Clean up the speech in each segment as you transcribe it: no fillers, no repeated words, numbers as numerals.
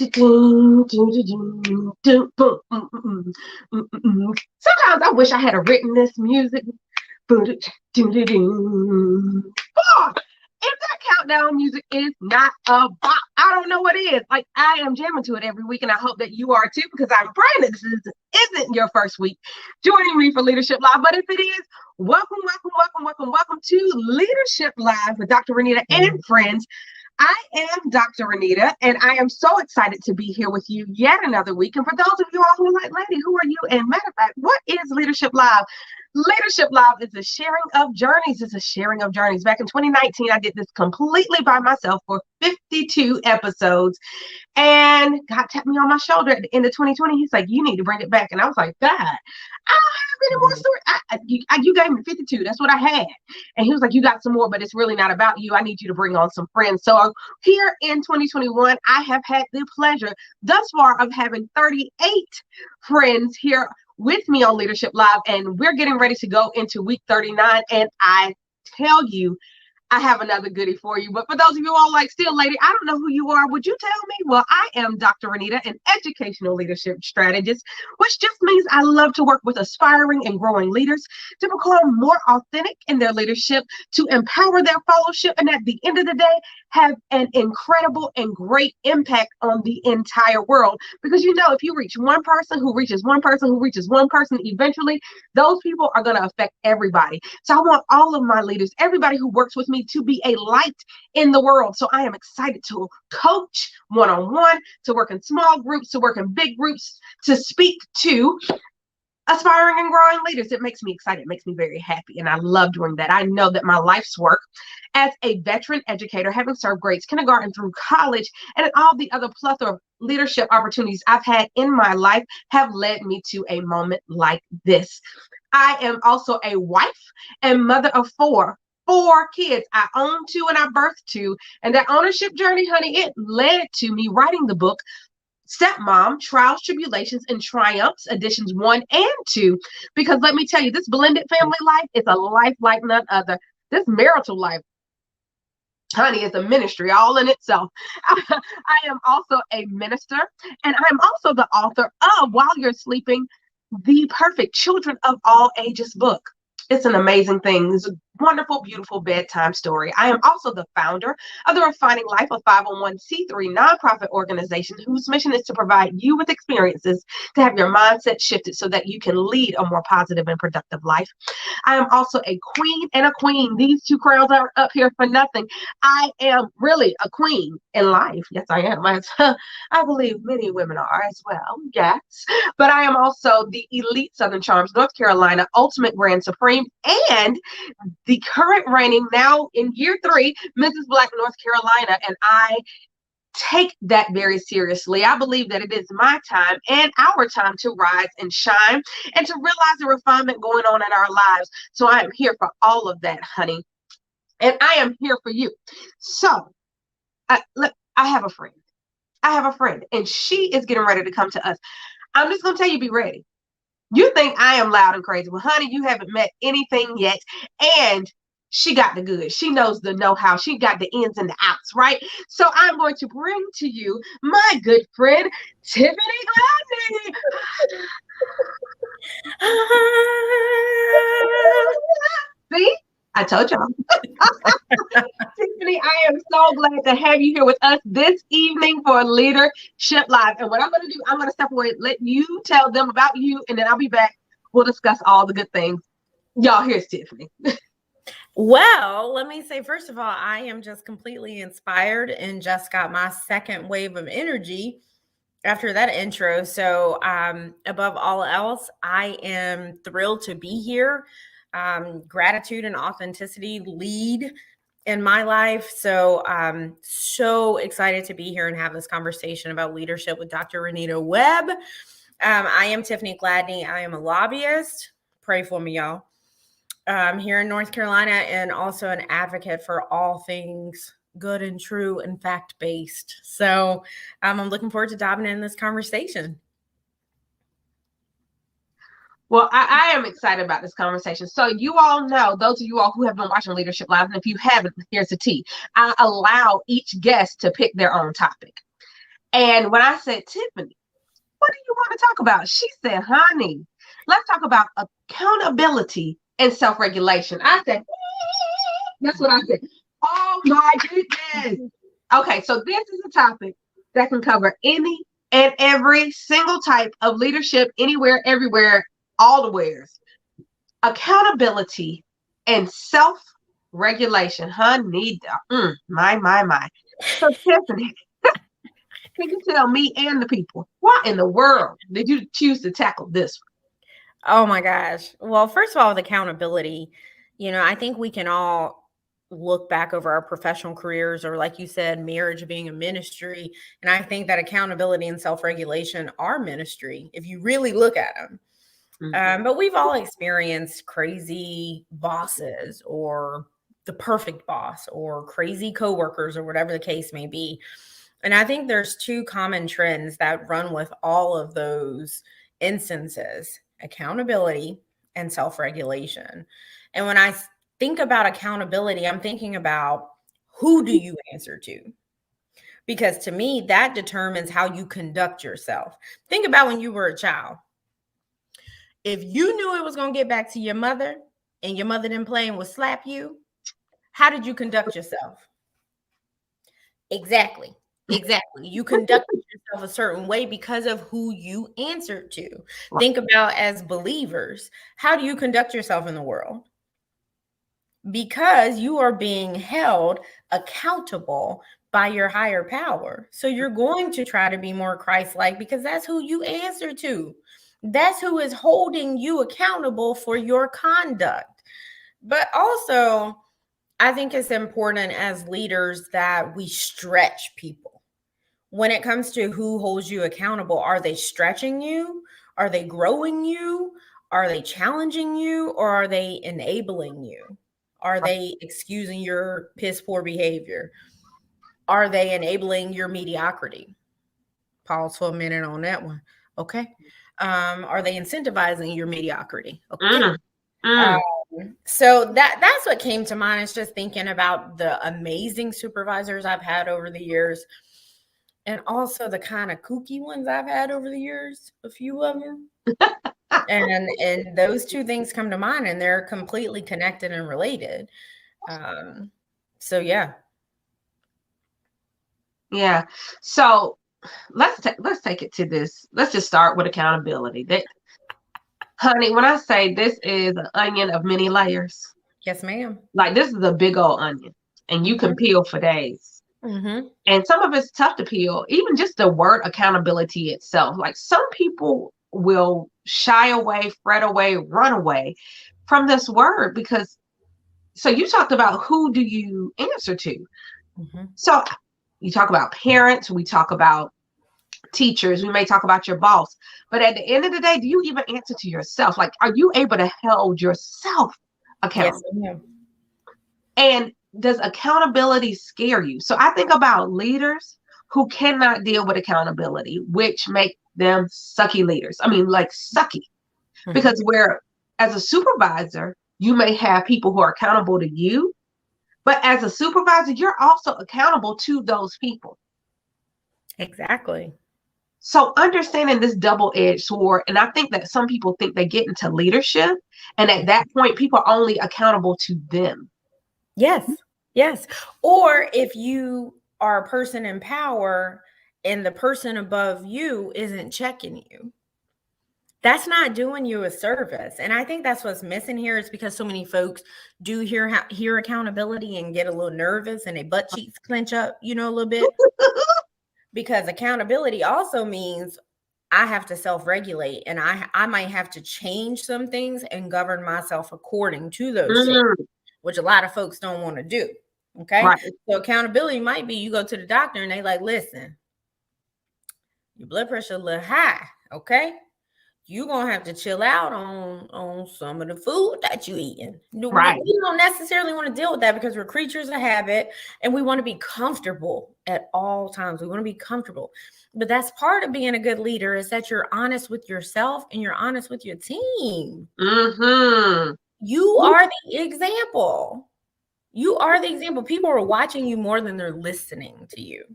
Sometimes I wish I had written this music. If that countdown music is not a bop, I don't know what is. Like, I am jamming to it every week, and I hope that you are too, because I'm praying that isn't your first week joining me for Leadership Live. But if it is, welcome to Leadership Live with Dr. Renita and friends. I am Dr. Renita, and I am so excited to be here with you yet another week. And for those of you all who are like, Lady, who are you? And matter of fact, what is Leadership Live? Leadership Live is a sharing of journeys. It's a sharing of journeys. Back in 2019, I did this completely by myself for 52 episodes. And God tapped me on my shoulder at the end of 2020. He's like, you need to bring it back. And I was like, God, I don't have any more stories. You gave me 52. That's what I had. And he was like, you got some more, but it's really not about you. I need you to bring on some friends. So here in 2021, I have had the pleasure thus far of having 38 friends here with me on Leadership Live, and we're getting ready to go into week 39. And I tell you, I have another goodie for you. But for those of you all like, still, Lady, I don't know who you are. Would you tell me? Well, I am Dr. Renita, an educational leadership strategist, which just means I love to work with aspiring and growing leaders to become more authentic in their leadership, to empower their fellowship, and at the end of the day, have an incredible and great impact on the entire world. Because if you reach one person who reaches one person who reaches one person, eventually those people are going to affect everybody. So I want all of my leaders, everybody who works with me, to be a light in the world. So I am excited to coach one-on-one, to work in small groups, to work in big groups, to speak to aspiring and growing leaders. It makes me excited. It makes me very happy. And I love doing that. I know that my life's work as a veteran educator, having served grades kindergarten through college, and all the other plethora of leadership opportunities I've had in my life, have led me to a moment like this. I am also a wife and mother of four kids. I own two and I birthed two. And that ownership journey, honey, it led to me writing the book Stepmom, Trials, Tribulations, and Triumphs, editions 1 and 2. Because let me tell you, this blended family life is a life like none other. This marital life, honey, is a ministry all in itself. I am also a minister, and I'm also the author of While You're Sleeping, the Perfect Children of All Ages book. It's an amazing thing. It's a wonderful, beautiful bedtime story. I am also the founder of the Refining Life, a 501c3 nonprofit organization whose mission is to provide you with experiences to have your mindset shifted so that you can lead a more positive and productive life. I am also a queen and a queen. These two crowns aren't up here for nothing. I am really a queen in life. Yes, I am. I believe many women are as well. Yes. But I am also the elite Southern Charms, North Carolina, Ultimate Grand Supreme, and the current reigning, now in year 3, Mrs. Black North Carolina. And I take that very seriously. I believe that it is my time and our time to rise and shine and to realize the refinement going on in our lives. So I am here for all of that, honey. And I am here for you. So look, I have a friend. And she is getting ready to come to us. I'm just going to tell you, be ready. You think I am loud and crazy. Well, honey, you haven't met anything yet. And she got the goods. She knows the know-how. She got the ins and the outs, right? So I'm going to bring to you my good friend, Tiffany Gladney. See? I told y'all. Tiffany, I am so glad to have you here with us this evening for Leadership Live. And what I'm going to do, I'm going to step away, let you tell them about you, and then I'll be back. We'll discuss all the good things. Y'all, here's Tiffany. Well, let me say, first of all, I am just completely inspired and just got my second wave of energy after that intro. So above all else, I am thrilled to be here. Gratitude and authenticity lead in my life. So I'm so excited to be here and have this conversation about leadership with Dr. Renita Webb. I am Tiffany Gladney. I am a lobbyist. Pray for me, y'all. Here in North Carolina, and also an advocate for all things good and true and fact-based. So I'm looking forward to diving in this conversation. Well, I am excited about this conversation. So you all know, those of you all who have been watching Leadership Live, and if you haven't, here's the tea. I allow each guest to pick their own topic. And when I said, Tiffany, what do you want to talk about? She said, honey, let's talk about accountability and self-regulation. I said, that's what I said. Oh my goodness. Okay, so this is a topic that can cover any and every single type of leadership, anywhere, everywhere, all the wheres. Accountability and self-regulation. Honey, my. So Tiffany, can you tell me and the people, why in the world did you choose to tackle this one? Oh my gosh. Well, first of all, with accountability, I think we can all look back over our professional careers, or like you said, marriage being a ministry. And I think that accountability and self-regulation are ministry if you really look at them. But we've all experienced crazy bosses, or the perfect boss, or crazy coworkers, or whatever the case may be. And I think there's two common trends that run with all of those instances: accountability and self-regulation. And when I think about accountability, I'm thinking about, who do you answer to? Because to me, that determines how you conduct yourself. Think about when you were a child. If you knew it was going to get back to your mother, and your mother didn't play and would slap you, how did you conduct yourself? Exactly. You conducted yourself a certain way because of who you answered to. Right. Think about, as believers, how do you conduct yourself in the world? Because you are being held accountable by your higher power. So you're going to try to be more Christ-like, because that's who you answer to. That's who is holding you accountable for your conduct. But also, I think it's important as leaders that we stretch people. When it comes to who holds you accountable, are they stretching you? Are they growing you? Are they challenging you? Or are they enabling you? Are they excusing your piss poor behavior? Are they enabling your mediocrity? Pause for a minute on that one. Okay. Are they incentivizing your mediocrity? Okay. So that's what came to mind. Is just thinking about the amazing supervisors I've had over the years, and also the kind of kooky ones I've had over the years, a few of them. and those two things come to mind, and they're completely connected and related. So yeah. Yeah. So let's take it to this. Let's just start with accountability. Honey, when I say this is an onion of many layers. Yes, ma'am. Like, this is a big old onion, and you can peel for days. And some of it's tough to peel, even just the word accountability itself. Like, some people will shy away, fret away, run away from this word because, so you talked about, who do you answer to? So you talk about parents, we talk about teachers, we may talk about your boss, but at the end of the day, do you even answer to yourself? Like, are you able to hold yourself accountable? Yes, and does accountability scare you? So I think about leaders who cannot deal with accountability, which make them sucky leaders. I mean, like, sucky. Because where, as a supervisor, you may have people who are accountable to you, but as a supervisor, you're also accountable to those people. Exactly. So understanding this double-edged sword, and I think that some people think they get into leadership, and at that point, people are only accountable to them. Yes. Or if you are a person in power and the person above you isn't checking you, that's not doing you a service. And I think that's what's missing here, is because so many folks do hear accountability and get a little nervous, and their butt cheeks clench up, a little bit. Because accountability also means I have to self-regulate, and I might have to change some things and govern myself according to those changes, which a lot of folks don't want to do. Okay. Right. So accountability might be, you go to the doctor and they like, listen, your blood pressure a little high. Okay. You're going to have to chill out on some of the food that you're eating. Right. We don't necessarily want to deal with that, because we're creatures of habit, and we want to be comfortable at all times. We want to be comfortable. But that's part of being a good leader, is that you're honest with yourself and you're honest with your team. You are the example. You are the example. People are watching you more than they're listening to you.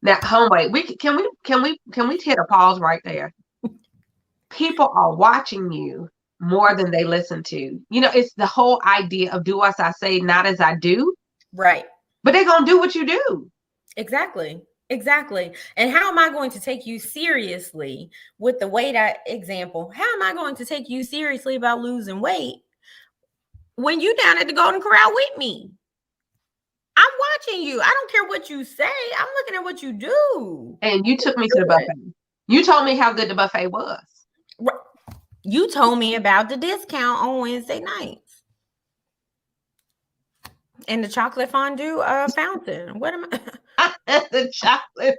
Now, homeway, can we hit a pause right there? People are watching you more than they listen to. You know, it's the whole idea of do as I say, not as I do. Right. But they're gonna do what you do. Exactly. Exactly. And how am I going to take you seriously with the weight example? How am I going to take you seriously about losing weight when you down at the Golden Corral with me? I'm watching you. I don't care what you say. I'm looking at what you do. And you took me to the buffet. You told me how good the buffet was. You told me about the discount on Wednesday nights. And the chocolate fondue fountain. What am I? The chocolate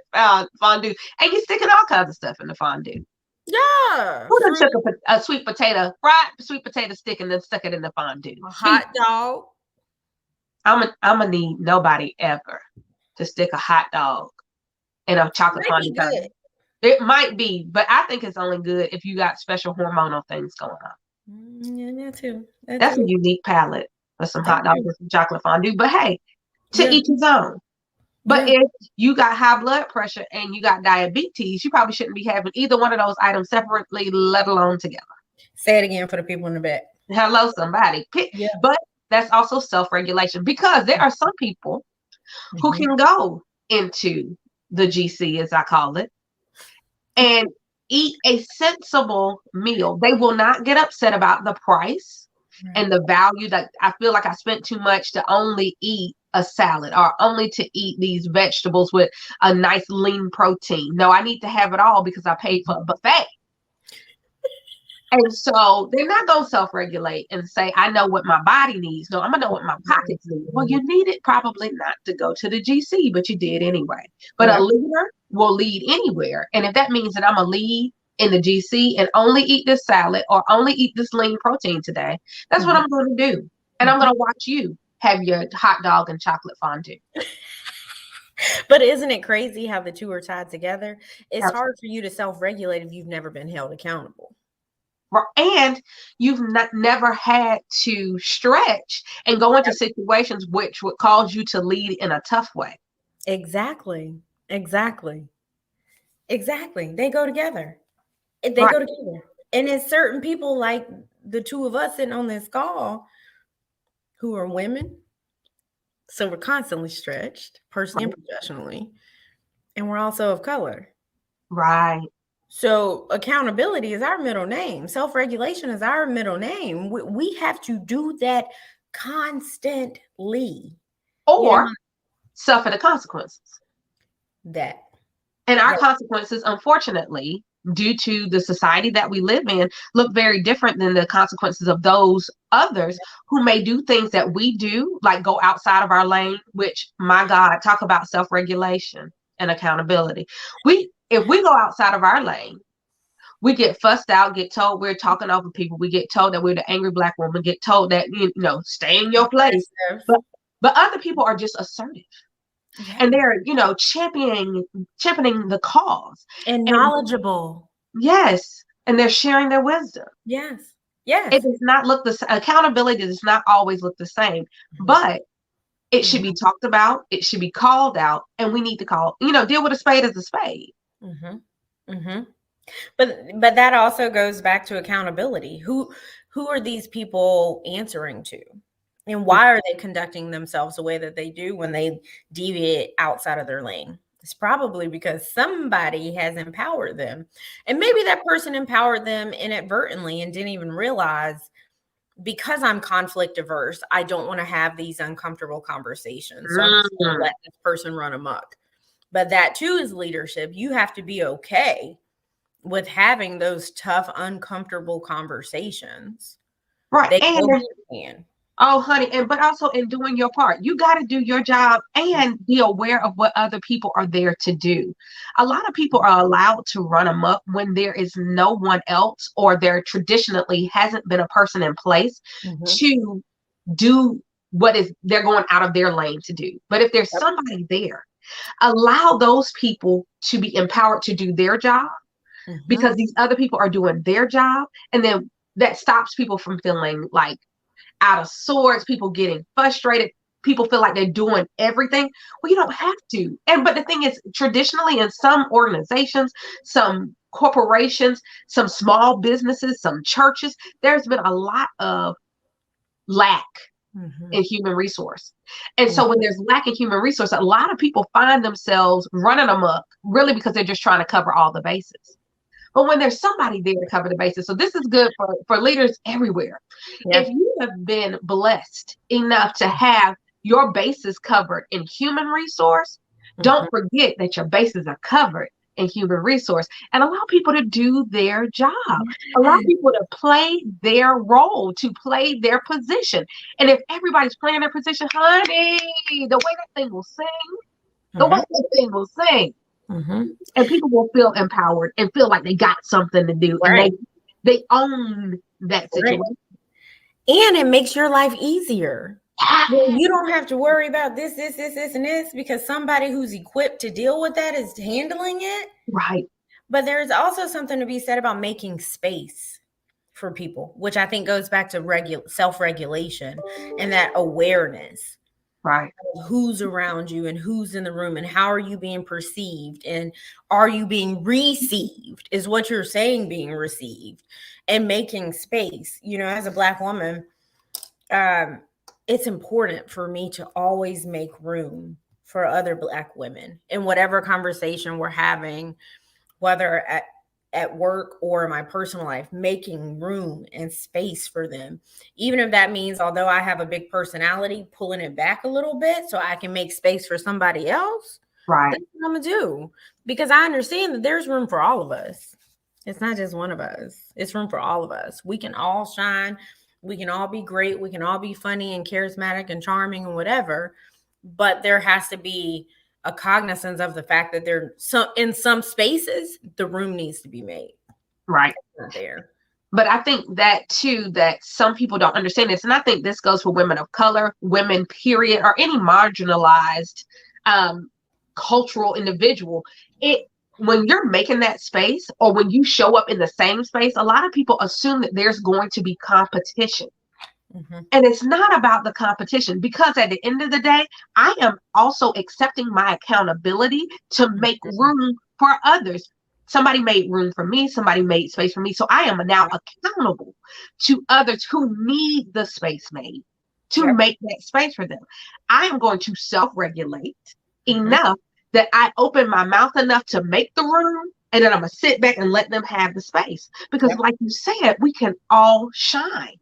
fondue. And you sticking all kinds of stuff in the fondue. Yeah. Who done took a sweet potato, fried sweet potato stick and then stuck it in the fondue? A hot dog. I'm gonna need nobody ever to stick a hot dog in a chocolate fondue. It might be, but I think it's only good if you got special hormonal things going on. Yeah, that too. That's a unique palate for some hot dogs and some chocolate fondue. But hey, to each his own. But if you got high blood pressure and you got diabetes, you probably shouldn't be having either one of those items separately, let alone together. Say it again for the people in the back. Hello, somebody. Yeah. But that's also self-regulation, because there are some people who can go into the GC, as I call it, and eat a sensible meal. They will not get upset about the price and the value. That I feel like I spent too much to only eat a salad or only to eat these vegetables with a nice lean protein. No, I need to have it all because I paid for a buffet. And so they're not going to self-regulate and say, I know what my body needs. No, I'm going to know what my pockets need. Well, you needed probably not to go to the GC, but you did anyway. But a leader will lead anywhere. And if that means that I'm a lead in the GC and only eat this salad or only eat this lean protein today, that's what I'm going to do. And I'm going to watch you have your hot dog and chocolate fondue. But isn't it crazy how the two are tied together? It's hard for you to self-regulate if you've never been held accountable. And you've never had to stretch and go into situations which would cause you to lead in a tough way. Exactly. They go together. Go together. And it's certain people like the two of us sitting on this call who are women. So we're constantly stretched, personally and professionally. And we're also of color. Right. So accountability is our middle name. Self-regulation is our middle name. We have to do that constantly. Or suffer the consequences. And our consequences, unfortunately, due to the society that we live in, look very different than the consequences of those others who may do things that we do, like go outside of our lane, which, my God, talk about self-regulation and accountability. If we go outside of our lane, we get fussed out, get told we're talking over people. We get told that we're the angry Black woman, get told that, stay in your place. But other people are just assertive. Yeah. And they're, championing the cause. And knowledgeable. Yes. And they're sharing their wisdom. Yes. It does not look the same. Accountability does not always look the same. But it should be talked about. It should be called out. And we need to deal with a spade as a spade. But that also goes back to accountability. Who are these people answering to? And why are they conducting themselves the way that they do when they deviate outside of their lane? It's probably because somebody has empowered them. And maybe that person empowered them inadvertently and didn't even realize, because I'm conflict averse, I don't want to have these uncomfortable conversations. So I'm just going to let this person run amok. But that too is leadership. You have to be okay with having those tough, uncomfortable conversations. Right. Oh, honey, but also in doing your part, you got to do your job and be aware of what other people are there to do. A lot of people are allowed to run amok when there is no one else, or there traditionally hasn't been a person in place to do what they're going out of their lane to do. But if there's somebody there, allow those people to be empowered to do their job, because these other people are doing their job. And then that stops people from feeling like out of sorts, people getting frustrated. people feel like they're doing everything. Well, you don't have to. But the thing is, traditionally in some organizations, some corporations, some small businesses, some churches, there's been a lot of lack in human resource. And so when there's lack in human resource, a lot of people find themselves running amok really because they're just trying to cover all the bases. But when there's somebody there to cover the bases, so this is good for leaders everywhere. Yeah. If you have been blessed enough to have your bases covered in human resource, don't forget that your bases are covered in human resource, and allow people to do their job, allow people to play their role, to play their position. And if everybody's playing their position, honey, the way that thing will sing, the way that thing will sing. And people will feel empowered and feel like they got something to do, and they own that situation. And it makes your life easier. Well, you don't have to worry about this, and this, because somebody who's equipped to deal with that is handling it. Right. But there's also something to be said about making space for people, which I think goes back to self-regulation and that awareness. Right. Who's around you and who's in the room and how are you being perceived and are you being received is what you're saying, being received, and making space. You know, as a Black woman, it's important for me to always make room for other Black women in whatever conversation we're having, whether at work or in my personal life, making room and space for them. Even if that means, although I have a big personality, pulling it back a little bit so I can make space for somebody else. Right. That's what I'm gonna do, because I understand that there's room for all of us. It's not just one of us. It's room for all of us. We can all shine. We can all be great. We can all be funny and charismatic and charming and whatever. But there has to be a cognizance of the fact that in some spaces, the room needs to be made. Right. There. But I think that too, that some people don't understand this. And I think this goes for women of color, women, period, or any marginalized cultural individual. When you're making that space, or when you show up in the same space, a lot of people assume that there's going to be competition. And it's not about the competition, because at the end of the day, I am also accepting my accountability to make room for others. Somebody made room for me. Somebody made space for me. So I am now accountable to others who need the space made to make that space for them. I am going to self-regulate enough that I open my mouth enough to make the room, and then I'm going to sit back and let them have the space. Because like you said, we can all shine.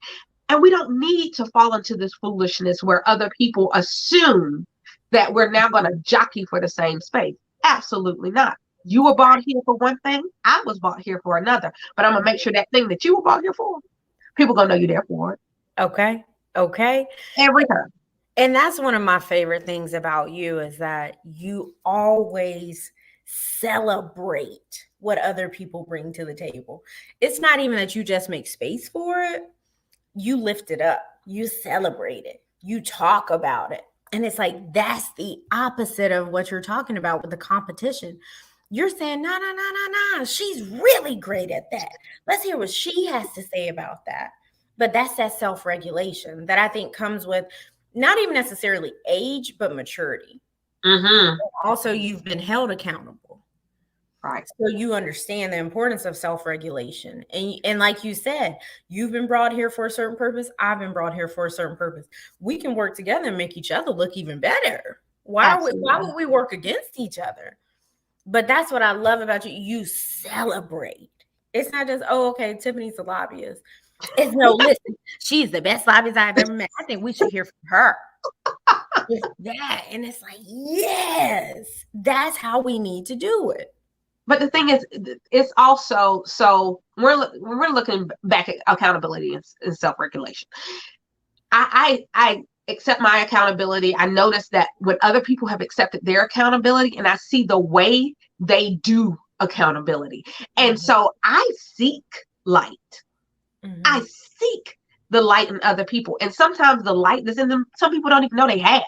And we don't need to fall into this foolishness where other people assume that we're now going to jockey for the same space. Absolutely not. You were bought here for one thing. I was bought here for another. But I'm going to make sure that thing that you were bought here for, people going to know you're there for it. Okay. Every time. And that's one of my favorite things about you, is that you always celebrate what other people bring to the table. It's not even that you just make space for it. You lift it up, you celebrate it, you talk about it. And it's like, that's the opposite of what you're talking about with the competition. You're saying, no, she's really great at that. Let's hear what she has to say about that. But that's that self-regulation that I think comes with not even necessarily age, but maturity. Also, you've been held accountable. Right. So you understand the importance of self-regulation. And like you said, you've been brought here for a certain purpose. I've been brought here for a certain purpose. We can work together and make each other look even better. Why would we work against each other? But that's what I love about you. You celebrate. It's not just, oh, okay, Tiffany's a lobbyist. It's no, listen, she's the best lobbyist I've ever met. I think we should hear from her. It's that. And it's like, yes, that's how we need to do it. But the thing is, it's also, so we're looking back at accountability and self-regulation. I accept my accountability. I notice that when other people have accepted their accountability, and I see the way they do accountability. And so I seek light. I seek the light in other people. And sometimes the light that's in them, some people don't even know they have.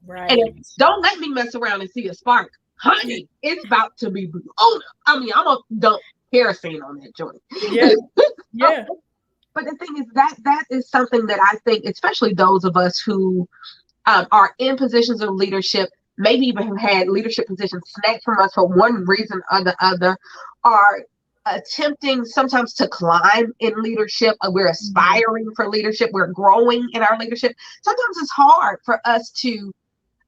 Right. And don't let me mess around and see a spark. Honey, it's about to be blown up. I mean, I'm going to dump kerosene on that joint. Yeah. Yeah. But the thing is that is something that I think, especially those of us who are in positions of leadership, maybe even have had leadership positions snatched from us for one reason or the other, are attempting sometimes to climb in leadership. We're aspiring for leadership. We're growing in our leadership. Sometimes it's hard for us to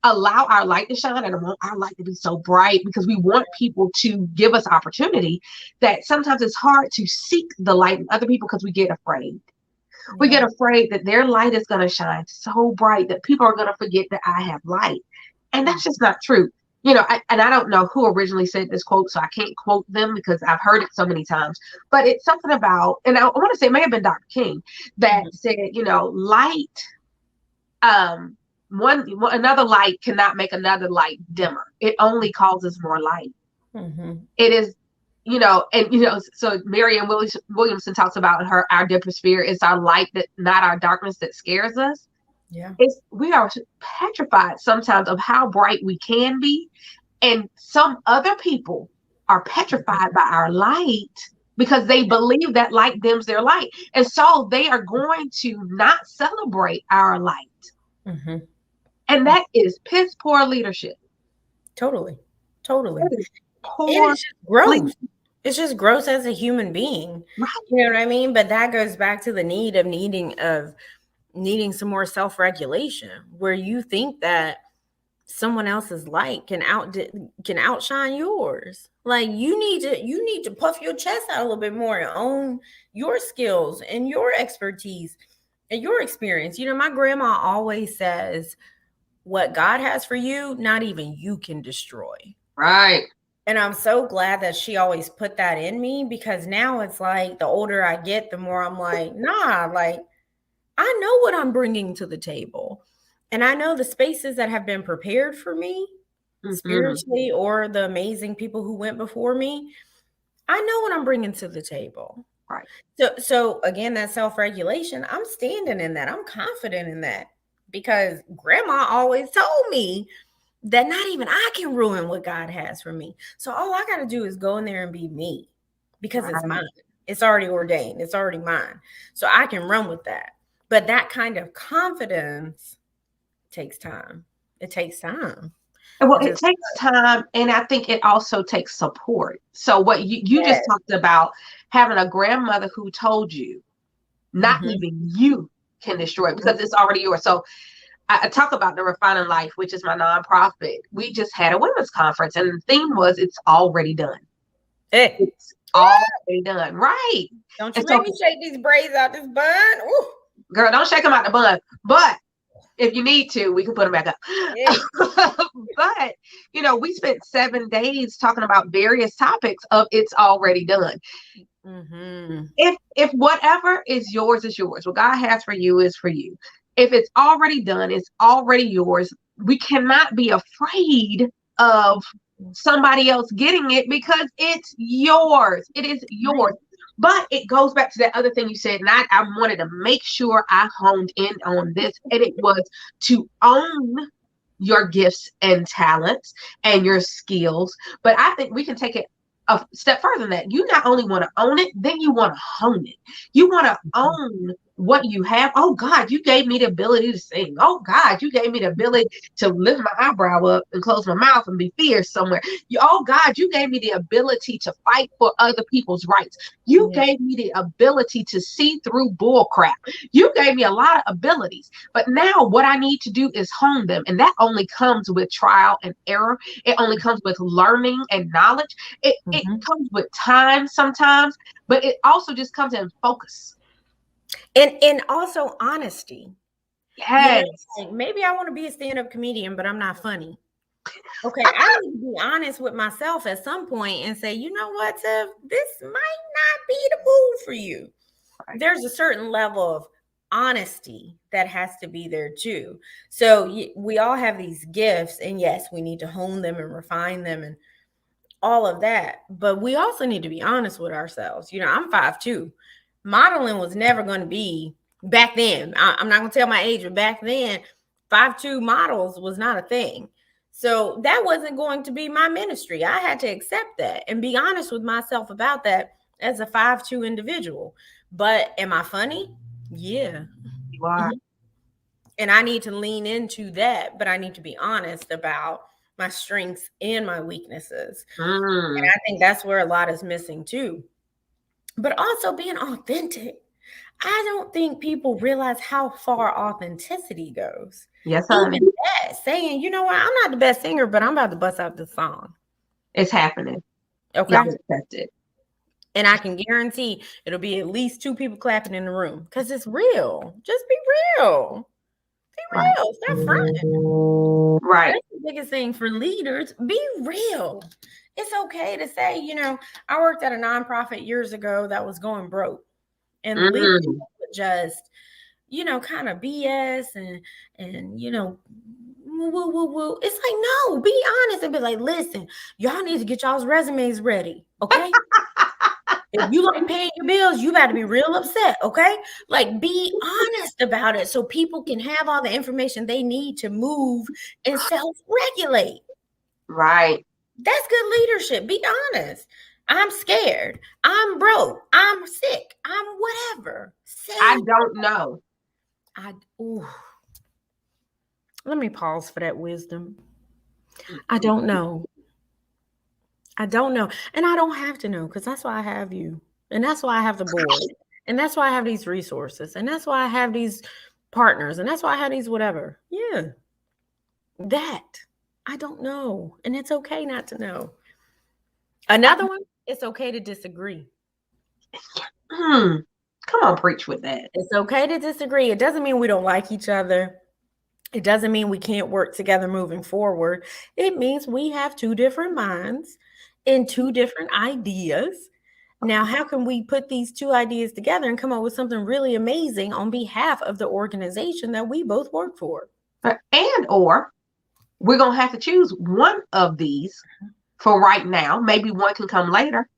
allow our light to shine and want our light to be so bright because we want people to give us opportunity, that sometimes it's hard to seek the light in other people because we get afraid. We get afraid that their light is going to shine so bright that people are going to forget that I have light. And that's just not true. I don't know who originally said this quote, so I can't quote them because I've heard it so many times. But it's something about, and I want to say it may have been Dr. King that said, light, another light cannot make another light dimmer. It only causes more light. It is, so Marianne Williamson talks about our dipper is our light, that not our darkness, that scares us. We are petrified sometimes of how bright we can be, and some other people are petrified by our light because they believe that light dims their light, and so they are going to not celebrate our light. And that is piss poor leadership. Totally. It's just gross. It's just gross as a human being. Right. You know what I mean? But that goes back to the needing some more self-regulation, where you think that someone else's light can outshine yours. Like you need to puff your chest out a little bit more and own your skills and your expertise and your experience. My grandma always says, what God has for you, not even you can destroy. Right. And I'm so glad that she always put that in me, because now it's like the older I get, the more I'm like, nah, like I know what I'm bringing to the table. And I know the spaces that have been prepared for me spiritually, or the amazing people who went before me. I know what I'm bringing to the table. Right. So again, that self-regulation, I'm standing in that. I'm confident in that, because grandma always told me that not even I can ruin what God has for me. So all I got to do is go in there and be me, because it's mine. It's already ordained. It's already mine. So I can run with that. But that kind of confidence takes time. It takes time. Well, it takes time, and I think it also takes support. So what you just talked about, having a grandmother who told you not even you can destroy it because it's already yours. So I talk about the Refining Life, which is my nonprofit. We just had a women's conference, and the theme was "It's already done." It's already done, right? Don't you make me shake these braids out this bun? Ooh. Girl, don't shake them out the bun. But if you need to, we can put them back up. Yeah. But, we spent 7 days talking about various topics of "It's already done." If whatever is yours, what God has for you is for you. If it's already done, it's already yours. We cannot be afraid of somebody else getting it because it's yours. It is yours. But it goes back to that other thing you said, and I wanted to make sure I honed in on this, and it was to own your gifts and talents and your skills. But I think we can take it a step further than that. You not only want to own it, then you want to hone it. You want to own what you have. Oh God, you gave me the ability to sing. Oh God, you gave me the ability to lift my eyebrow up and close my mouth and be fierce somewhere. Oh God, you gave me the ability to fight for other people's rights. You gave me the ability to see through bull crap. You gave me a lot of abilities. But now what I need to do is hone them. And that only comes with trial and error. It only comes with learning and knowledge. It comes with time sometimes, but it also just comes in focus. And also honesty. Yes. Like maybe I want to be a stand-up comedian, but I'm not funny. Okay, I need to be honest with myself at some point and say, you know what, Tiff, this might not be the move for you. Right. There's a certain level of honesty that has to be there too. So we all have these gifts, and yes, we need to hone them and refine them and all of that. But we also need to be honest with ourselves. I'm 5'2". Modeling was never going to be back then. I'm not going to tell my age, but back then, 5'2" models was not a thing. So that wasn't going to be my ministry. I had to accept that and be honest with myself about that as a 5'2" individual. But am I funny? Yeah. You are. And I need to lean into that, but I need to be honest about my strengths and my weaknesses. And I think that's where a lot is missing too. But also being authentic. I don't think people realize how far authenticity goes. Yes, Even honey. that, saying, you know what, I'm not the best singer, but I'm about to bust out this song. It's happening. Okay. Y'all accept it. And I can guarantee it'll be at least 2 people clapping in the room because it's real. Just be real. Be real. Stop fronting. Right. That's the biggest thing for leaders. Be real. It's okay to say, you know, I worked at a nonprofit years ago that was going broke. And the leadership would just, you know, kind of BS and you know, woo. It's like, no, be honest and be like, listen, y'all need to get y'all's resumes ready. Okay. If you like paying your bills, you got to be real upset. Okay. Like, be honest about it so people can have all the information they need to move and self-regulate. Right. That's good leadership. Be honest. I'm scared. I'm broke. I'm sick. I'm whatever. I don't know. Let me pause for that wisdom. I don't know. I don't know. And I don't have to know because that's why I have you. And that's why I have the board. And that's why I have these resources. And that's why I have these partners. And that's why I have these whatever. Yeah. That. I don't know. And it's okay not to know. Another one, it's okay to disagree. Come on, preach with that. It's okay to disagree. It doesn't mean we don't like each other. It doesn't mean we can't work together moving forward. It means we have 2 different minds and 2 different ideas. Now, how can we put these 2 ideas together and come up with something really amazing on behalf of the organization that we both work for? And or we're going to have to choose one of these for right now. Maybe one can come later.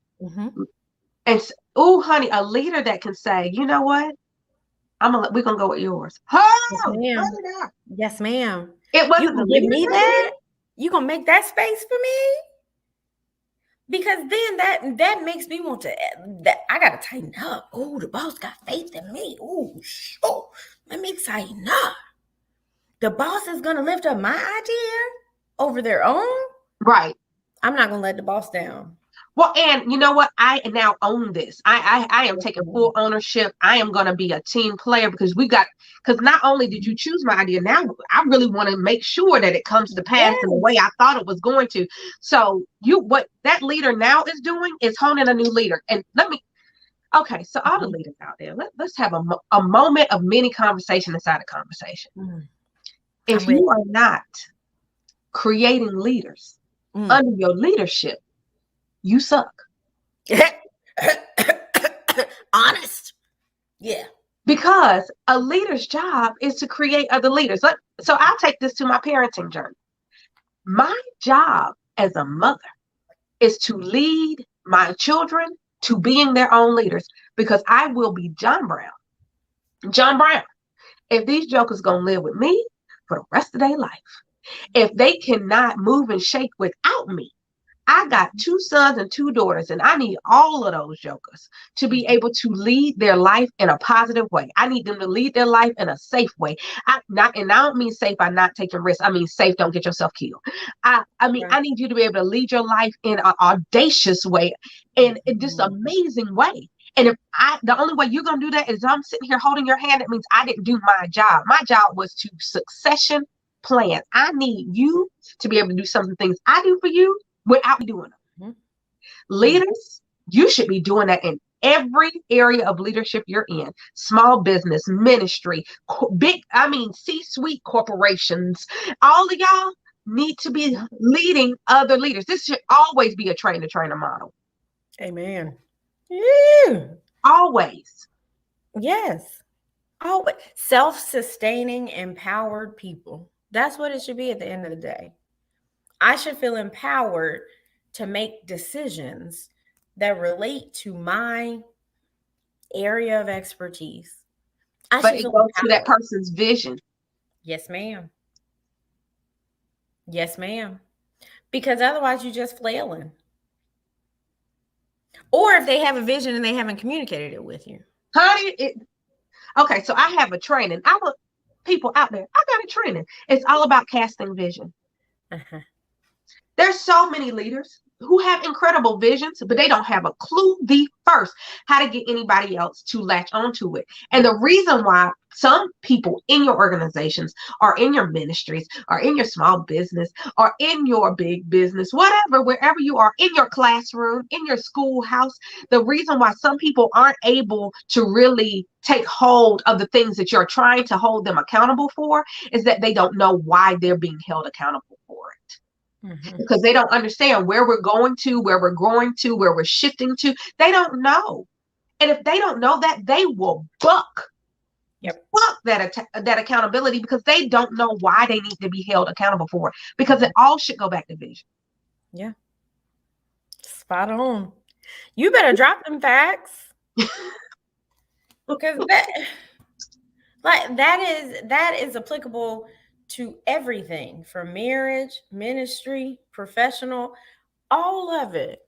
And honey, a leader that can say, you know what? We're going to go with yours. Oh, yes, ma'am. Yes, ma'am. It wasn't you give me that? You going to make that space for me? Because then that makes me want to, I got to tighten up. Oh, the boss got faith in me. Oh, let me tighten up. The boss is going to lift up my idea over their own? Right. I'm not going to let the boss down. Well, and you know what? I now own this. I am taking full ownership. I am going to be a team player because not only did you choose my idea, now I really want to make sure that it comes to pass in the way I thought it was going to. So what that leader now is doing is honing a new leader. And so all the leaders out there, let's have a moment of mini conversation inside a conversation. If you are not creating leaders under your leadership, you suck. Honest. Yeah. Because a leader's job is to create other leaders. So I'll take this to my parenting journey. My job as a mother is to lead my children to being their own leaders because I will be John Brown. John Brown. If these jokers going to live with me for the rest of their life, if they cannot move and shake without me, I got 2 sons and 2 daughters, and I need all of those jokers to be able to lead their life in a positive way. I need them to lead their life in a safe way. I don't mean safe by not taking risks. I mean safe, don't get yourself killed. I need you to be able to lead your life in an audacious way and in this amazing way. And the only way you're going to do that is I'm sitting here holding your hand. It means I didn't do my job. My job was to succession plan. I need you to be able to do some of the things I do for you without doing them. Leaders, you should be doing that in every area of leadership you're in. Small business, ministry, C-suite corporations. All of y'all need to be leading other leaders. This should always be a train-the-trainer model. Amen. Yeah. Always. Yes. Always. Self-sustaining, empowered people. That's what it should be at the end of the day. I should feel empowered to make decisions that relate to my area of expertise. But it goes to that person's vision. Yes, ma'am. Yes, ma'am. Because otherwise you're just flailing. Or if they have a vision and they haven't communicated it with you. Honey, okay, so I have a training. people out there. I got it trending. It's all about casting vision. Uh-huh. There's so many leaders who have incredible visions, but they don't have a clue how to get anybody else to latch onto it. And the reason why some people in your organizations or in your ministries or in your small business or in your big business, whatever, wherever you are, in your classroom, in your schoolhouse, the reason why some people aren't able to really take hold of the things that you're trying to hold them accountable for is that they don't know why they're being held accountable for it. Because they don't understand where we're going to, where we're growing to, where we're shifting to. They don't know. And if they don't know that, they will buck that accountability because they don't know why they need to be held accountable for it. Because it all should go back to vision. Yeah. Spot on. You better drop them facts. Because that is applicable to everything from marriage, ministry, professional, all of it.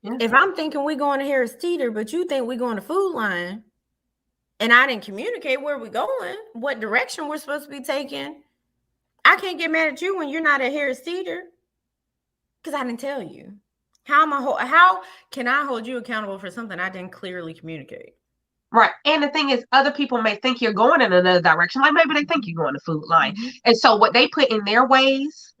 Yeah. If I'm thinking we're going to Harris Teeter, but you think we're going to Food Line, and I didn't communicate where we're going, what direction we're supposed to be taking, I can't get mad at you when you're not at Harris Teeter because I didn't tell you. How can I hold you accountable for something I didn't clearly communicate? Right. And the thing is, other people may think you're going in another direction. Like maybe they think you're going to Food Line. And so what they put in their Waze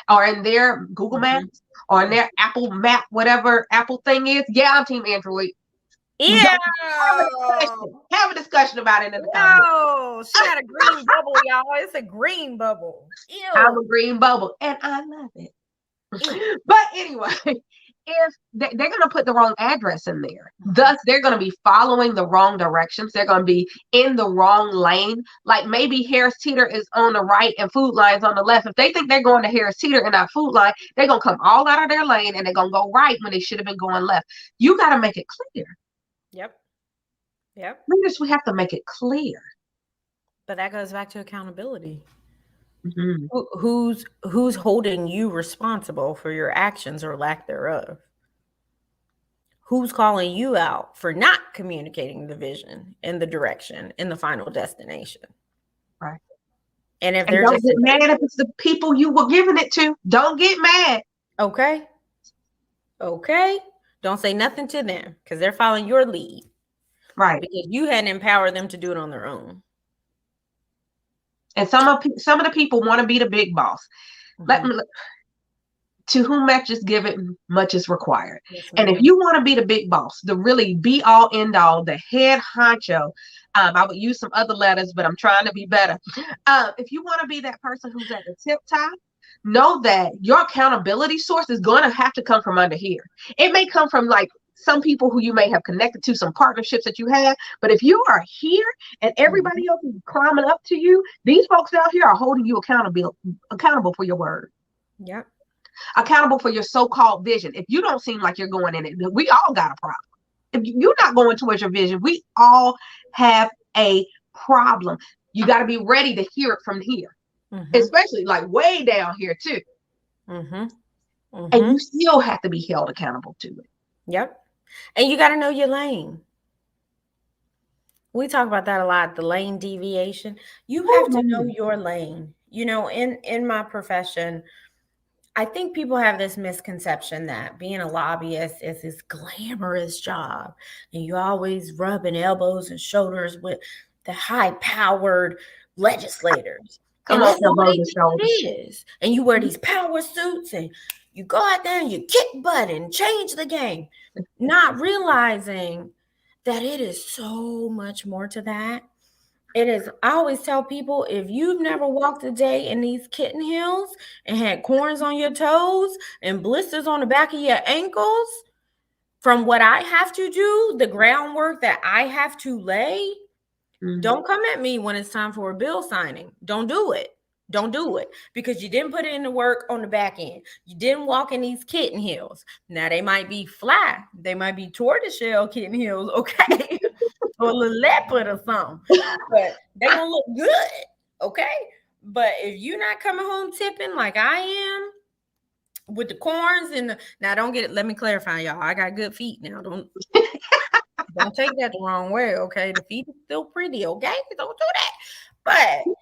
or in their Google Maps or in their Apple Map, whatever Apple thing is. Yeah, I'm Team Android. Yeah. Have a discussion about it in the comments. Oh, she got a green bubble, y'all. It's a green bubble. Ew. I'm a green bubble. And I love it. But anyway, if they're going to put the wrong address in there, thus they're going to be following the wrong directions. They're going to be in the wrong lane. Like maybe Harris Teeter is on the right and Food Line's on the left. If they think they're going to Harris Teeter and not Food Line, they're going to come all out of their lane and they're going to go right when they should have been going left. You got to make it clear. Yep. Leaders, we have to make it clear. But that goes back to accountability. Who's holding you responsible for your actions or lack thereof? Who's calling you out for not communicating the vision and the direction and the final destination? Right. And if don't get mad if it's the people you were giving it to. Don't get mad. Okay. Don't say nothing to them because they're following your lead. Right. Because you hadn't empowered them to do it on their own. And some of the people want to be the big boss. To whom much is given, much is required. Yes, and if you want to be the big boss, the really be all end all, the head honcho, I would use some other letters, but I'm trying to be better. If you want to be that person who's at the tip top, know that your accountability source is going to have to come from under here. It may come from like some people who you may have connected to, some partnerships that you have. But if you are here and everybody else is climbing up to you, these folks out here are holding you accountable for your word. Yep. Accountable for your so-called vision. If you don't seem like you're going in it, we all got a problem. If you're not going towards your vision, we all have a problem. You got to be ready to hear it from here, especially like way down here too. And you still have to be held accountable to it. Yep. And you got to know your lane. We talk about that a lot, the lane deviation. You have to know your lane. You know, in my profession, I think people have this misconception that being a lobbyist is this glamorous job. And you're always rubbing elbows and shoulders with the high-powered legislators. Come on, it is. And you wear these power suits and you go out there and you kick butt and change the game, not realizing that it is so much more to that. It is. I always tell people, if you've never walked a day in these kitten heels and had corns on your toes and blisters on the back of your ankles, from what I have to do, the groundwork that I have to lay, don't come at me when it's time for a bill signing. Don't do it. Don't do it because you didn't put in the work on the back end. You didn't walk in these kitten heels. Now they might be flat. They might be tortoiseshell kitten heels, okay? Or a little leopard or something. But they're going to look good, okay? But if you're not coming home tipping like I am with the corns and now don't get it. Let me clarify, y'all. I got good feet now. Don't take that the wrong way, okay? The feet are still pretty, okay? Don't do that. But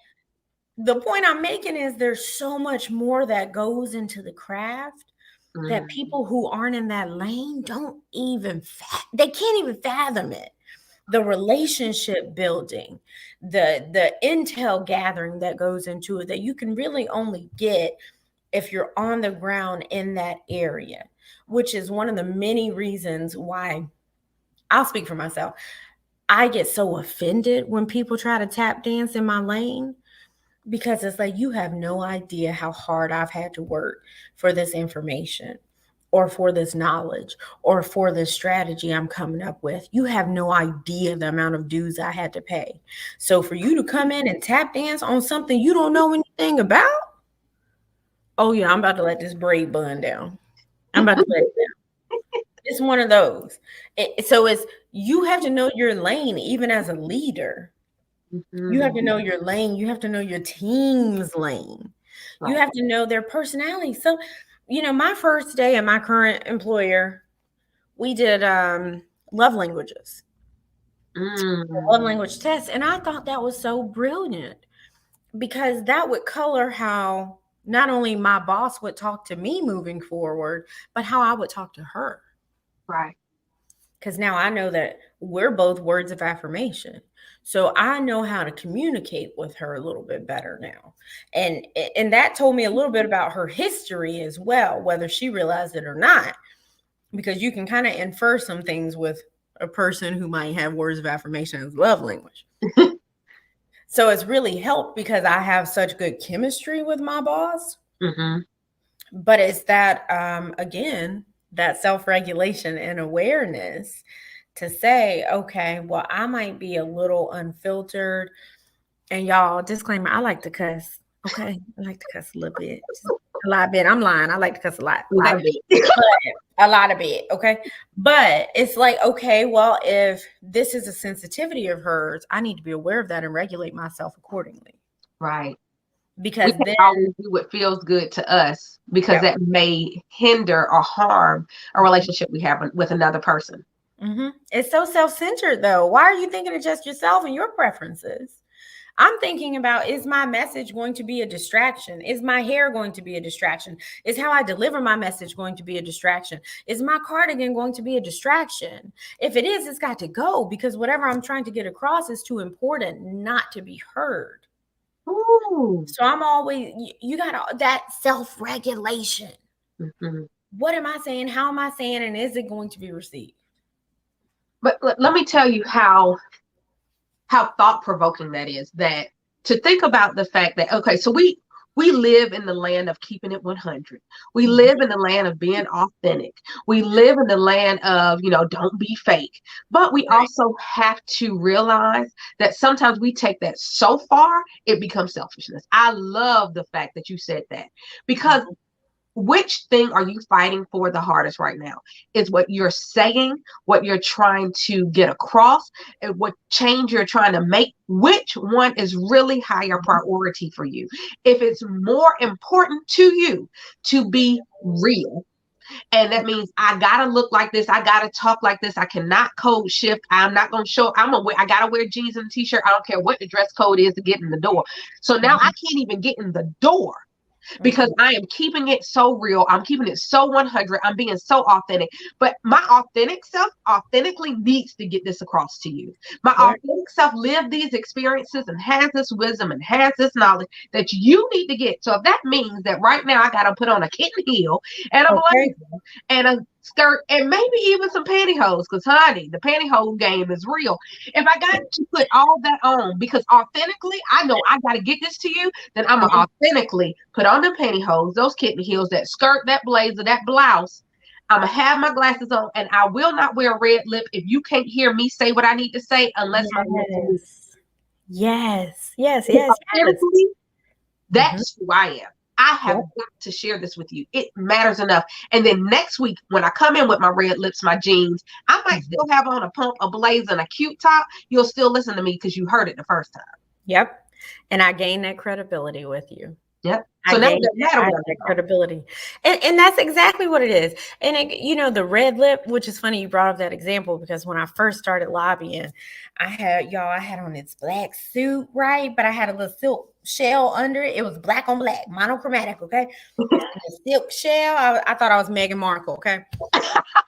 the point I'm making is there's so much more that goes into the craft that Mm, people who aren't in that lane don't even, they can't even fathom it. The relationship building, the intel gathering that goes into it that you can really only get if you're on the ground in that area, which is one of the many reasons why I'll speak for myself. I get so offended when people try to tap dance in my lane because it's like you have no idea how hard I've had to work for this information or for this knowledge or for this strategy I'm coming up with. You have no idea the amount of dues I had to pay. So for you to come in and tap dance on something you don't know anything about, oh yeah, I'm about to let this braid bun down. I'm about to let it down. It's one of those. So it's, you have to know your lane even as a leader. You have mhm. to know your lane. You have to know your team's lane. You Right. have to know their personality. So, my first day at my current employer, we did love languages, love Mm, language tests, and I thought that was so brilliant because that would color how not only my boss would talk to me moving forward, but how I would talk to her. right. Because now I know that we're both words of affirmation. So I know how to communicate with her a little bit better now. And that told me a little bit about her history as well, whether she realized it or not, because you can kind of infer some things with a person who might have words of affirmation as love language. So it's really helped because I have such good chemistry with my boss. Hmm. But it's that again, that self-regulation and awareness to say, okay, well, I might be a little unfiltered. And y'all, disclaimer, I like to cuss. Okay. I like to cuss a little bit. Just a lot bit. I'm lying. I like to cuss a lot. A Okay. lot of it. But a lot of it. Okay. But it's like, okay, well, if this is a sensitivity of hers, I need to be aware of that and regulate myself accordingly. Right. We Because can't then always do what feels good to us because yep. that may hinder or harm a relationship we have with another person. It's so self-centered though. Why are you thinking of just yourself and your preferences? I'm thinking about, is my message going to be a distraction? Is my hair going to be a distraction? Is how I deliver my message going to be a distraction? Is my cardigan going to be a distraction? If it is, it's got to go because whatever I'm trying to get across is too important not to be heard. Ooh. So I'm always, you got that self-regulation. Hmm. What am I saying? How am I saying? And is it going to be received? But let me tell you how thought provoking that is. That to think about the fact that okay, so we live in the land of keeping it 100. We Mhm. live in the land of being authentic. We live in the land of, don't be fake. But we Right. also have to realize that sometimes we take that so far, it becomes selfishness. I love the fact that you said that because Mhm. which thing are you fighting for the hardest right now? Is what you're saying, what you're trying to get across, and what change you're trying to make? Which one is really higher priority for you? If it's more important to you to be real, and that means I gotta look like this, I gotta talk like this, I cannot code shift, I'm not gonna show, I gotta wear jeans and a t-shirt, I don't care what the dress code is to get in the door. So now I Mhm. can't even get in the door because Mhm. I am keeping it so real. I'm keeping it so 100. I'm being so authentic. But my authentic self authentically needs to get this across to you. My Right. authentic self lived these experiences and has this wisdom and has this knowledge that you need to get. So if that means that right now I got to put on a kitten heel and a Okay. blazer and a skirt and maybe even some pantyhose, because honey, the pantyhose game is real. If I got to put all that on because authentically I know I got to get this to you, then I'm gonna Mhm. authentically put on the pantyhose, those kitten heels, that skirt, that blazer, that blouse. I'm gonna have my glasses on, and I will not wear a red lip if you can't hear me say what I need to say unless my lips move. Yes. Yes. Yes. Because Yes. Yes. authentically, Mhm. that's who I am. I have Yep. got to share this with you. It matters enough. And then next week, when I come in with my red lips, my jeans, I might Mhm. still have on a pump, a blazer, and a cute top. You'll still listen to me because you heard it the first time. Yep. And I gained that credibility with you. Yep. So now it doesn't matter I what had I that do. credibility. And that's exactly what it is. And the red lip, which is funny you brought up that example because when I first started lobbying, I had on this black suit, right? But I had a little silk shell under it. It was black on black, monochromatic, okay? And the silk shell, I thought I was Meghan Markle, okay?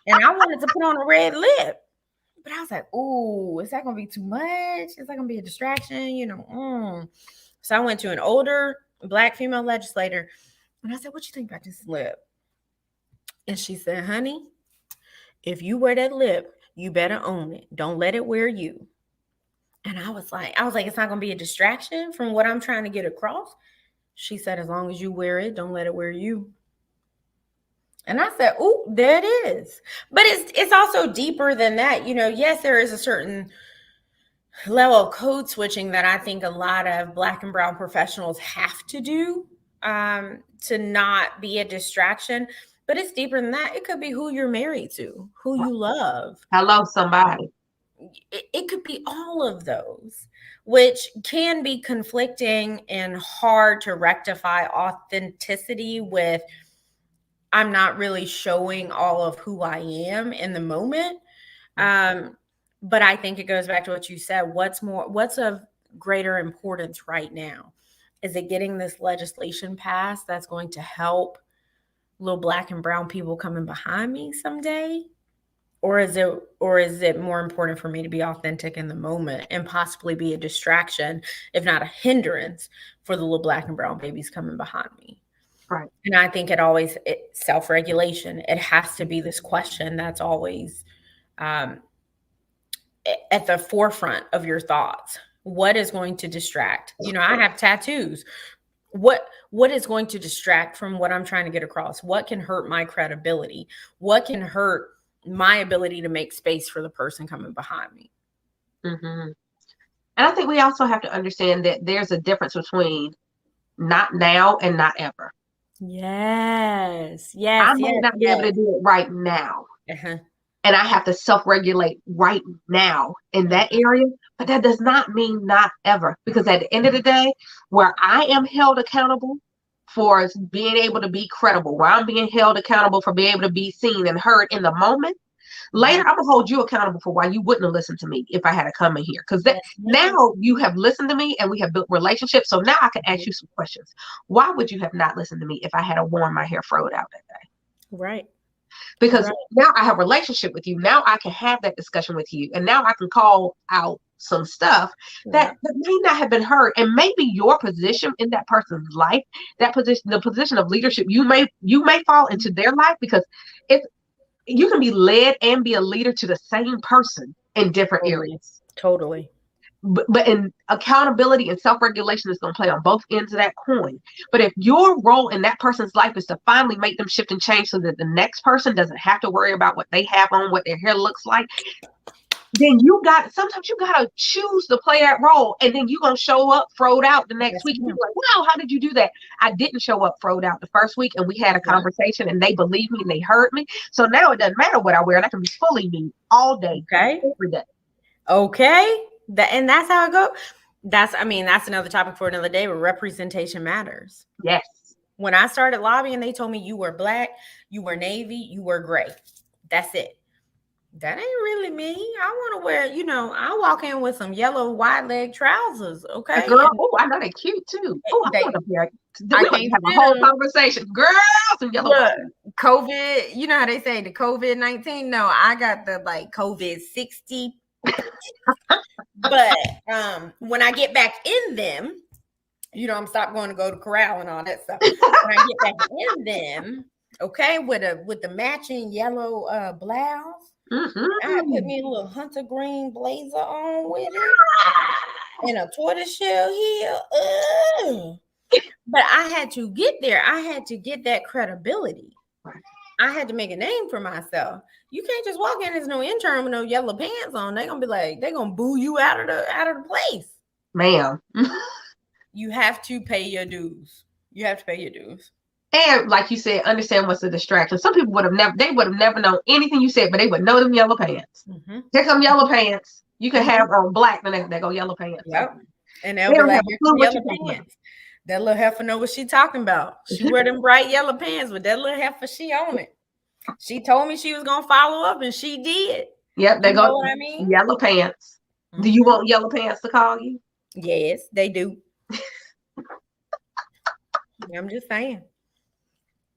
And I wanted to put on a red lip. But I was like, ooh, is that gonna be too much? Is that gonna be a distraction? So I went to an older Black female legislator and I said, what you think about this lip? And she said, honey, if you wear that lip, you better own it. Don't let it wear you. And I was like, it's not gonna be a distraction from what I'm trying to get across. She said, as long as you wear it, don't let it wear you. And I said, oh, there it is. But it's also deeper than that. Yes, there is a certain level of code switching that I think a lot of Black and brown professionals have to do to not be a distraction. But it's deeper than that. It could be who you're married to, who you love. Hello, somebody. It could be all of those, which can be conflicting and hard to rectify authenticity with. I'm not really showing all of who I am in the moment. But I think it goes back to what you said. What's of greater importance right now? Is it getting this legislation passed that's going to help little Black and brown people coming behind me someday? Or is it more important for me to be authentic in the moment and possibly be a distraction, if not a hindrance, for the little Black and brown babies coming behind me? Right. And I think self-regulation. It has to be this question that's always at the forefront of your thoughts. What is going to distract? I have tattoos. What is going to distract from what I'm trying to get across? What can hurt my credibility? What can hurt my ability to make space for the person coming behind me? Mm-hmm. And I think we also have to understand that there's a difference between not now and not ever. Yes. I may not be able to do it right now. And I have to self-regulate right now in that area. But that does not mean not ever. Because at the end of the day, where I am held accountable for being able to be credible, where I'm being held accountable for being able to be seen and heard in the moment, later I'm going to hold you accountable for why you wouldn't have listened to me if I had to come in here. Because now you have listened to me and we have built relationships. So now I can ask you some questions. Why would you have not listened to me if I had worn my hair froed out that day? Right. Because now I have a relationship with you. Now I can have that discussion with you. And now I can call out some stuff that may not have been heard. And maybe your position in that person's life, the position of leadership, you may fall into their life, because you can be led and be a leader to the same person in different areas. Totally. But in accountability and self-regulation is going to play on both ends of that coin. But if your role in that person's life is to finally make them shift and change so that the next person doesn't have to worry about what they have on, what their hair looks like, then sometimes you got to choose to play that role. And then you're going to show up froed out the next week. And you're like, wow, how did you do that? I didn't show up froed out the first week, and we had a conversation and they believed me and they heard me. So now it doesn't matter what I wear, and I can be fully me all day, every day. Okay. And that's how it goes. That's another topic for another day, but representation matters. Yes. When I started lobbying, they told me you were Black, you were Navy, you were gray. That's it. That ain't really me. I want to wear, I walk in with some yellow wide leg trousers. Okay. Girl, I know they're cute too. I want to wear. We have a whole conversation. Girls and yellow. COVID, you know how they say the COVID-19? No, I got the COVID-60. But when I get back in them, I'm stopped going to go to corral and all that stuff. When I get back in them, okay, with the matching yellow blouse, I put me a little hunter green blazer on with it and a tortoiseshell heel. But I had to get there. I had to get that credibility. I had to make a name for myself. You can't just walk in as no intern with no yellow pants on. They're gonna be like, they're gonna boo you out of the place. Ma'am. You have to pay your dues. And like you said, understand what's a distraction. Some people would have never known anything you said, but they would know them yellow pants. Here come yellow pants. You can have on black, and they go yellow pants. Yep. And they'll be like, yellow pants. That little heifer know what she talking about. She wear them bright yellow pants with that little heifer, she on it. She told me she was going to follow up, and she did. Yep, they You know go what I mean? yellow pants. Do you want yellow pants to call you? Yes, they do. I'm just saying.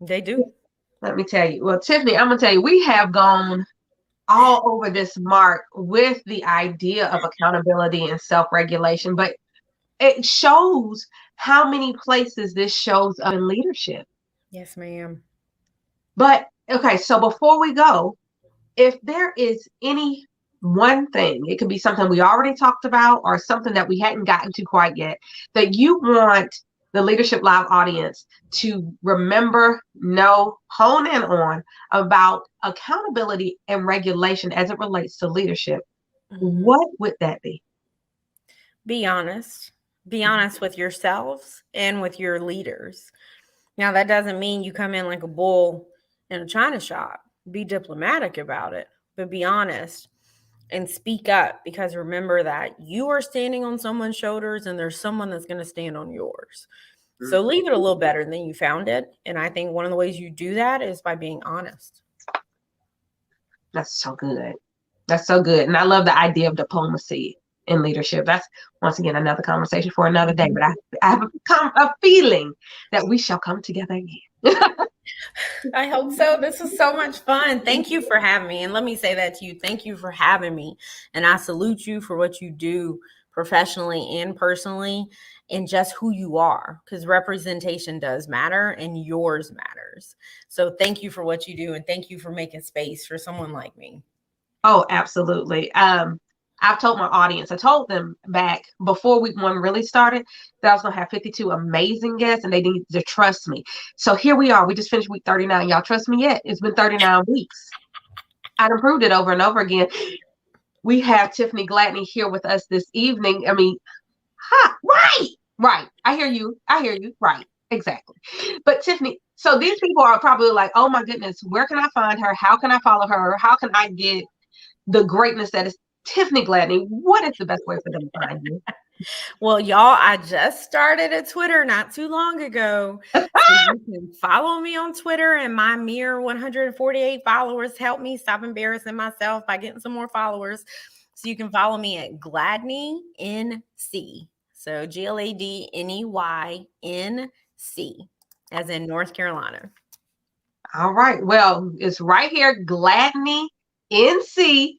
They do. Let me tell you. Well, Tiffany, I'm going to tell you, we have gone all over this mark with the idea of accountability and self-regulation, but it shows how many places this shows up in leadership. Yes, ma'am. But okay, so before we go, if there is any one thing, it could be something we already talked about or something that we hadn't gotten to quite yet, that you want the Leadership Live audience to remember, know, hone in on about accountability and regulation as it relates to leadership, what would that be? Be honest. Be honest with yourselves and with your leaders. Now, that doesn't mean you come in like a bull in a china shop. Be diplomatic about it, but be honest and speak up, because remember that you are standing on someone's shoulders and there's someone that's going to stand on yours. So leave it a little better than you found it. And I think one of the ways you do that is by being honest. That's so good. That's so good. And I love the idea of diplomacy in leadership. That's, once again, another conversation for another day. But I have a feeling that we shall come together again. I hope so. This was so much fun. Thank you for having me. And let me say that to you. Thank you for having me. And I salute you for what you do professionally and personally, and just who you are, because representation does matter and yours matters. So thank you for what you do. And thank you for making space for someone like me. Oh, absolutely. I've told my audience, I told them back before week one really started that I was going to have 52 amazing guests and they need to trust me. So here we are. We just finished week 39. Y'all trust me yet? It's been 39 weeks. I've improved it over and over again. We have Tiffany Gladney here with us this evening. I mean, right. I hear you. Right. Exactly. But Tiffany, so these people are probably like, oh my goodness, where can I find her? How can I follow her? How can I get the greatness that is Tiffany Gladney? What is the best way for them to find you? Well, y'all, I just started a Twitter not too long ago. So you can follow me on Twitter, and my mere 148 followers help me stop embarrassing myself by getting some more followers. So you can follow me at Gladney NC. So GladneyNC, as in North Carolina. All right. Well, it's right here, Gladney NC.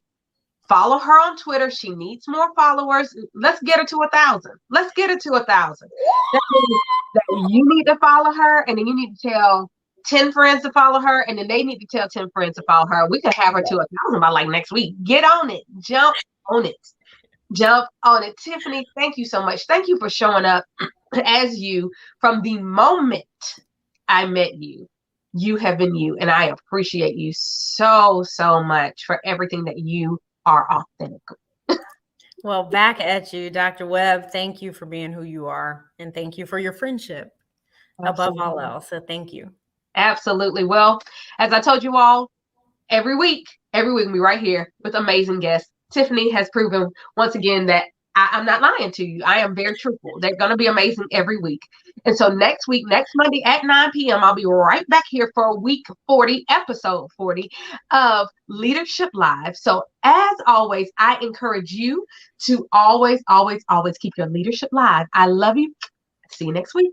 Follow her on Twitter. She needs more followers. Let's get her to 1,000. Let's get her to 1,000. That means that you need to follow her, and then you need to tell 10 friends to follow her, and then they need to tell 10 friends to follow her. We could have her to 1,000 by like next week. Get on it. Jump on it. Jump on it. Tiffany, thank you so much. Thank you for showing up as you from the moment I met you. You have been you, and I appreciate you so much for everything that you are authentic. Well, back at you, Dr. Webb. Thank you for being who you are, and thank you for your friendship above all else. So thank you. Absolutely. Well, as I told you all, every week we right here with amazing guests. Tiffany has proven once again that I'm not lying to you. I am very truthful. They're going to be amazing every week. And so next week, next Monday at 9 p.m., I'll be right back here for week 40, episode 40 of Leadership Live. So as always, I encourage you to always keep your leadership live. I love you. See you next week.